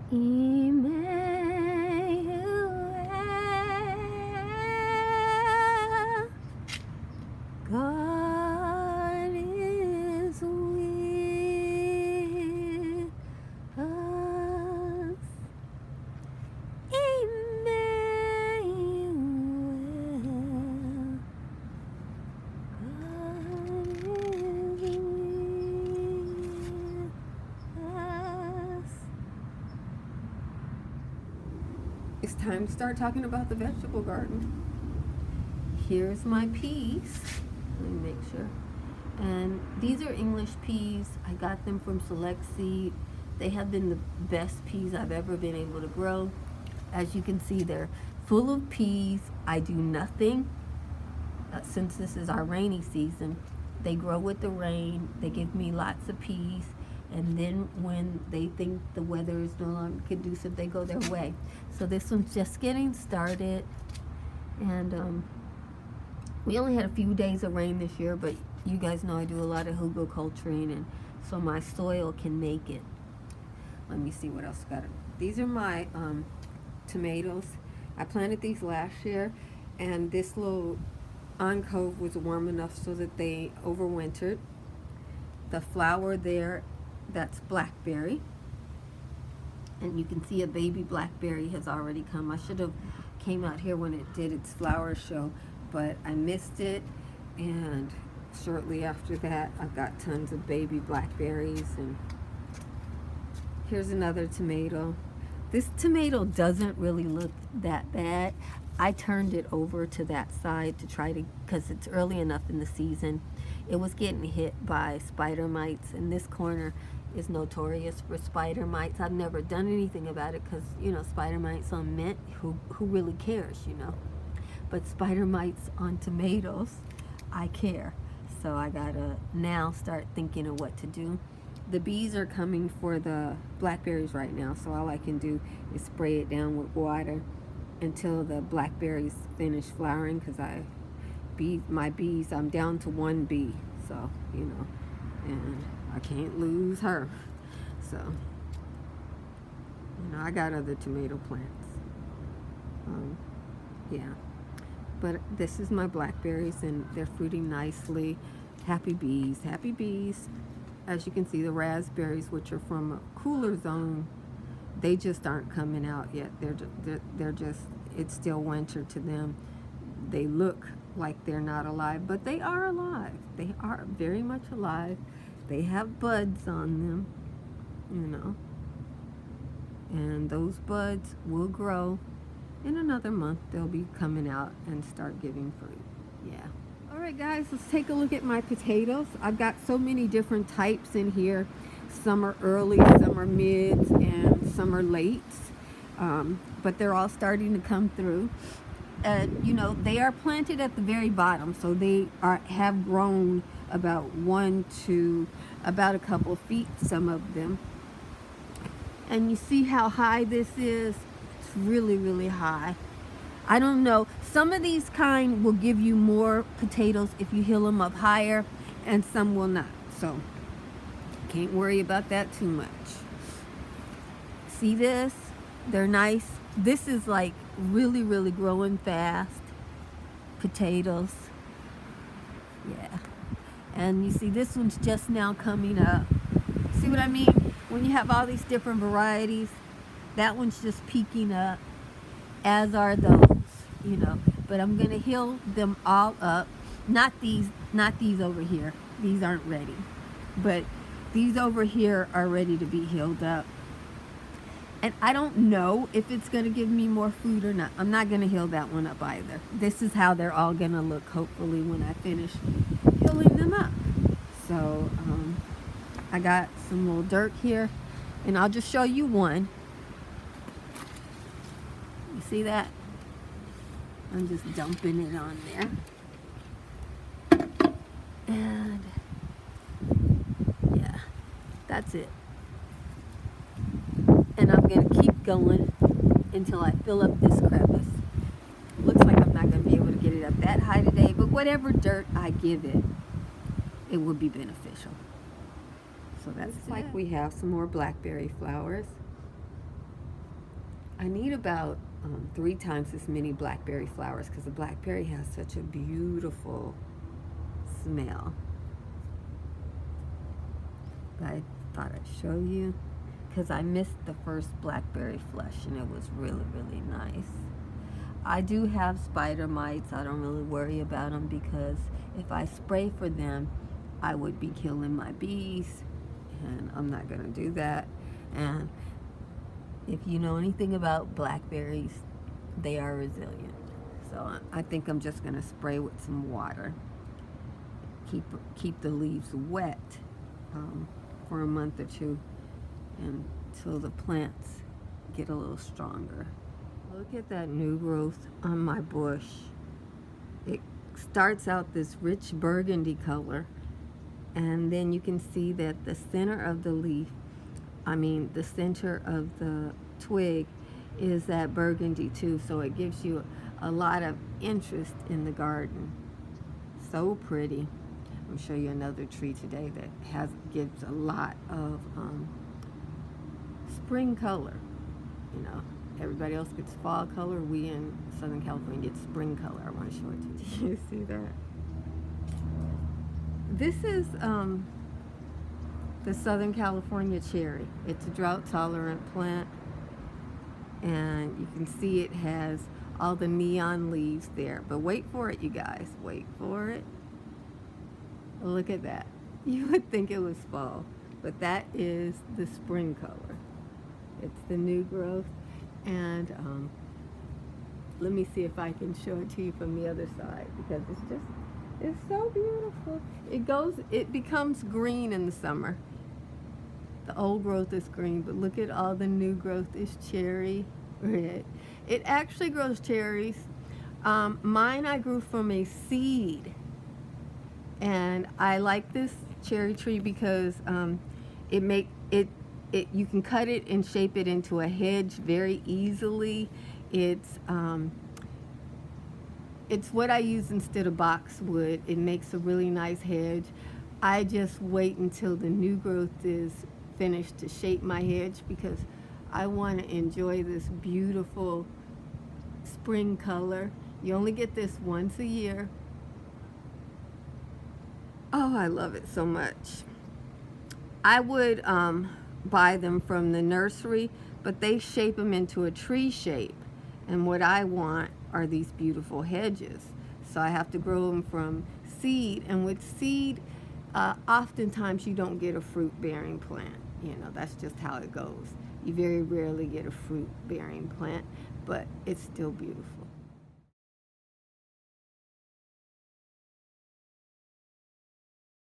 Emmanuel, God is with us. Emmanuel, God is with us. It's time to start talking about the vegetable garden. Here's my peas. Let me make sure. And these are English peas. I got them from Select Seed. They have been the best peas I've ever been able to grow. As you can see, they're full of peas. I do nothing since this is our rainy season. They grow with the rain. They give me lots of peas. And then when they think the weather is no longer conducive, they go their way. So this one's just getting started. And we only had a few days of rain this year, but you guys know I do a lot of hugelkulturing, and so my soil can make it. Let me see what else I got. These are my tomatoes. I planted these last year, and this little alcove was warm enough so that they overwintered. The flower there, that's blackberry, and you can see a baby blackberry has already come. I should have came out here when it did its flower show, but I missed it, and shortly after that I got tons of baby blackberries. And here's another tomato. This tomato doesn't really look that bad. I turned it over to that side to try to, because it's early enough in the season. It was getting hit by spider mites, and this corner is notorious for spider mites. I've never done anything about it because, you know, spider mites on mint, who really cares, you know? But spider mites on tomatoes, I care. So I gotta now start thinking of what to do. The bees are coming for the blackberries right now, so all I can do is spray it down with water until the blackberries finish flowering, because my bees, I'm down to one bee, so, you know, and I can't lose her. So, you know, I got other tomato plants. Yeah. But this is my blackberries, and they're fruiting nicely. Happy bees, happy bees. As you can see, the raspberries, which are from a cooler zone, they just aren't coming out yet. They're just, it's still winter to them. They look like they're not alive, but they are alive. They are very much alive. They have buds on them, you know. And those buds will grow. In another month, they'll be coming out and start giving fruit. Yeah. All right, guys, let's take a look at my potatoes. I've got so many different types in here. Some are early, some are mids, and some are lates. But they're all starting to come through. And, you know, they are planted at the very bottom, so they have grown about about a couple of feet, some of them. And you see how high this is? It's really, really high. I don't know. Some of these kind will give you more potatoes if you hill them up higher, and some will not. So can't worry about that too much. See this? They're nice. This is like really, really growing fast. Potatoes. Yeah. And you see this one's just now coming up. See what I mean? When you have all these different varieties, that one's just peeking up, as are those, you know. But I'm gonna hill them all up. Not these over here. These aren't ready. But these over here are ready to be hilled up. And I don't know if it's gonna give me more food or not. I'm not gonna hill that one up either. This is how they're all gonna look, hopefully, when I finish hilling them up. So I got some little dirt here, and I'll just show you one. You see that? I'm just dumping it on there. And yeah, that's it. And I'm going to keep going until I fill up this crevice. Looks like I'm not going to be able to get it up that high today, but whatever dirt I give it, it will be beneficial. So that's like we have some more blackberry flowers. I need about 3 times as many blackberry flowers because the blackberry has such a beautiful smell. But I thought I'd show you because I missed the first blackberry flush and it was really, really nice. I do have spider mites. I don't really worry about them because if I spray for them, I would be killing my bees, and I'm not going to do that. And if you know anything about blackberries, they are resilient. So I think I'm just going to spray with some water. Keep the leaves wet for a month or two until the plants get a little stronger. Look at that new growth on my bush. It starts out this rich burgundy color, and then you can see that the center of the leaf, the center of the twig is that burgundy too, so it gives you a lot of interest in the garden. So pretty. I'm going to show you another tree today that gives a lot of spring color. You know, everybody else gets fall color. We in Southern California get spring color. I want to show it to you. Do you see that? This is the Southern California cherry. It's a drought-tolerant plant, and you can see it has all the neon leaves there. But wait for it, you guys. Wait for it. Look at that. You would think it was fall, but that is the spring color. It's the new growth. And let me see if I can show it to you from the other side because it's so beautiful. It becomes green in the summer. The old growth is green, but look at all the new growth is cherry red. It actually grows cherries. Mine I grew from a seed. And I like this cherry tree because you can cut it and shape it into a hedge very easily. It's what I use instead of boxwood. It makes a really nice hedge. I just wait until the new growth is finished to shape my hedge because I want to enjoy this beautiful spring color. You only get this once a year. Oh, I love it so much. I would buy them from the nursery, but they shape them into a tree shape. And what I want are these beautiful hedges. So I have to grow them from seed. And with seed, oftentimes you don't get a fruit-bearing plant. You know, that's just how it goes. You very rarely get a fruit-bearing plant, but it's still beautiful.